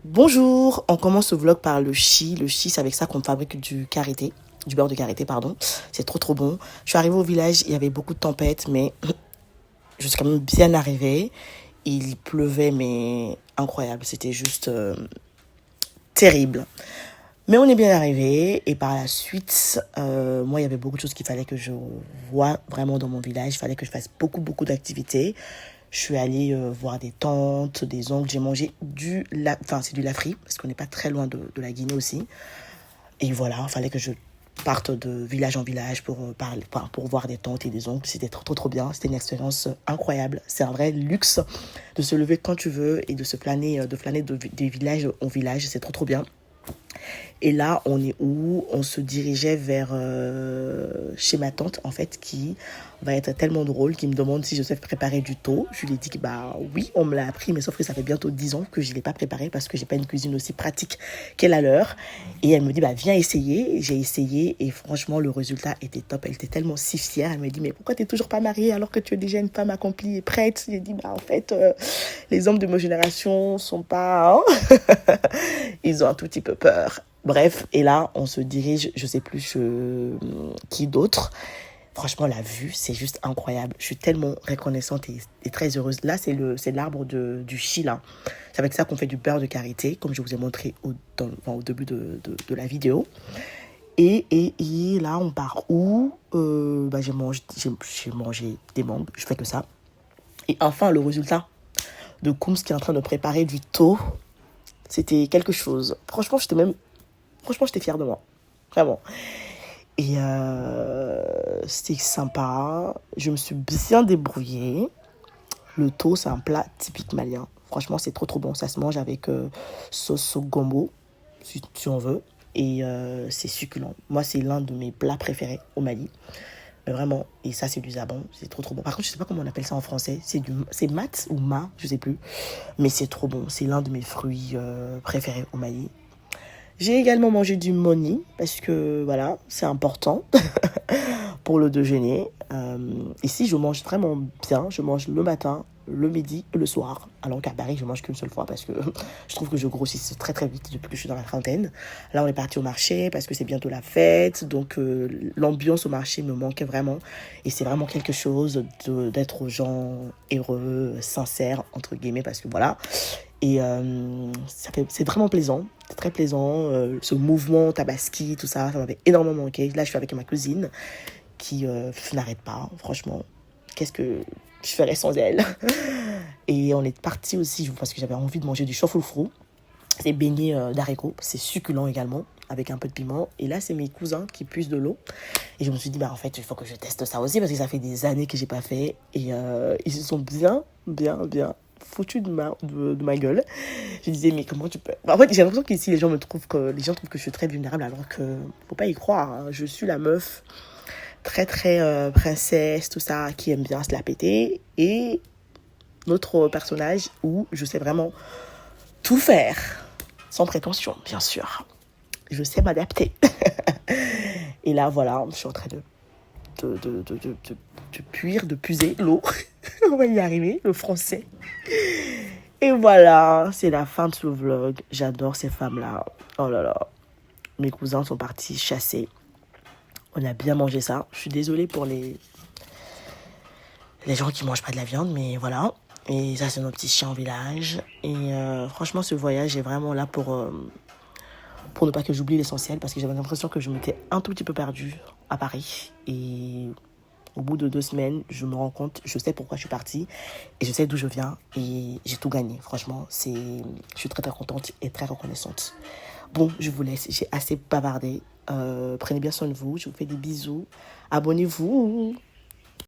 Bonjour, on commence ce vlog par le chi. Le chi, c'est avec ça qu'on fabrique du karité, du beurre de karité, pardon. C'est trop bon. Je suis arrivée au village, il y avait beaucoup de tempêtes, mais je suis quand même bien arrivée. Il pleuvait, mais incroyable. C'était juste terrible. Mais on est bien arrivé et par la suite, moi, il y avait beaucoup de choses qu'il fallait que je voie vraiment dans mon village. Il fallait que je fasse beaucoup d'activités. Je suis allée voir des tantes, des oncles. J'ai mangé c'est du lafri parce qu'on n'est pas très loin de la Guinée aussi. Et voilà, il fallait que je parte de village en village pour parler, pour voir des tantes et des oncles. C'était trop bien. C'était une expérience incroyable. C'est un vrai luxe de se lever quand tu veux et de se planer, de village en village. C'est trop bien. Et là, on est où? On se dirigeait vers chez ma tante, en fait, qui va être tellement drôle, qui me demande si je sais préparer du thon. Je lui ai dit que bah oui, on me l'a appris, mais sauf que ça fait bientôt 10 ans que je ne l'ai pas préparé parce que j'ai pas une cuisine aussi pratique qu'elle a leur. Et elle me dit, bah viens essayer. J'ai essayé et franchement, le résultat était top. Elle était tellement si fière. Elle me dit, mais pourquoi tu n'es toujours pas mariée alors que tu es déjà une femme accomplie et prête? J'ai dit, bah en fait, les hommes de ma génération sont pas... hein. Ils ont un tout petit peu peur. Bref, et là, on se dirige, je sais plus qui d'autre. Franchement, la vue, c'est juste incroyable. Je suis tellement reconnaissante et très heureuse. Là, c'est l'arbre du chi, là. C'est avec ça qu'on fait du beurre de karité, comme je vous ai montré au début de la vidéo. Et là, on part où? J'ai mangé des mangues, je fais que ça. Et enfin, le résultat de Kooms qui est en train de préparer du thon. C'était quelque chose. Franchement, j'étais fière de moi. Vraiment. Et c'était sympa. Je me suis bien débrouillée. Le thon, c'est un plat typique malien. Franchement, c'est trop bon. Ça se mange avec sauce au gombo, si on veut. Et c'est succulent. Moi, c'est l'un de mes plats préférés au Mali. Mais vraiment. Et ça, c'est du zabon. C'est trop bon. Par contre, je sais pas comment on appelle ça en français. C'est mat ou ma, je sais plus. Mais c'est trop bon. C'est l'un de mes fruits préférés au Mali. J'ai également mangé du moni parce que voilà, c'est important pour le déjeuner. Ici, je mange vraiment bien. Je mange le matin, le midi et le soir. Alors qu'à Paris, je mange qu'une seule fois parce que je trouve que je grossis très vite depuis que je suis dans la trentaine. Là, on est parti au marché parce que c'est bientôt la fête. Donc, l'ambiance au marché me manquait vraiment. Et c'est vraiment quelque chose d'être aux gens heureux, sincères, entre guillemets, parce que voilà. Et c'est vraiment plaisant, c'est très plaisant, ce mouvement tabaski, tout ça, ça m'avait énormément manqué. Là, je suis avec ma cousine qui n'arrête pas, franchement. Qu'est-ce que je ferais sans elle? Et on est parti aussi parce que j'avais envie de manger du choufroufrou. C'est beignet d'haricots, c'est succulent également, avec un peu de piment. Et là, c'est mes cousins qui puisent de l'eau. Et je me suis dit, bah en fait, il faut que je teste ça aussi parce que ça fait des années que j'ai pas fait. Et ils se sont bien foutus de ma gueule. Je disais, mais comment tu peux... En fait, j'ai l'impression qu'ici, les gens trouvent que je suis très vulnérable alors que faut pas y croire. Hein. Je suis la meuf très princesse, tout ça, qui aime bien se la péter. Et notre personnage où je sais vraiment tout faire. Sans prétention, bien sûr. Je sais m'adapter. Et là, voilà, je suis en train de puiser l'eau. On va y arriver, le français. Et voilà, c'est la fin de ce vlog. J'adore ces femmes-là. Oh là là. Mes cousins sont partis chasser. On a bien mangé ça. Je suis désolée pour les gens qui mangent pas de la viande, mais voilà. Et ça, c'est nos petits chiens en village. Et franchement, ce voyage est vraiment là pour ne pas que j'oublie l'essentiel, parce que j'avais l'impression que je m'étais un tout petit peu perdue à Paris. Et au bout de 2 semaines, je me rends compte, je sais pourquoi je suis partie, et je sais d'où je viens, et j'ai tout gagné. Franchement, je suis très contente et très reconnaissante. Bon, je vous laisse, j'ai assez bavardé. Prenez bien soin de vous, je vous fais des bisous. Abonnez-vous.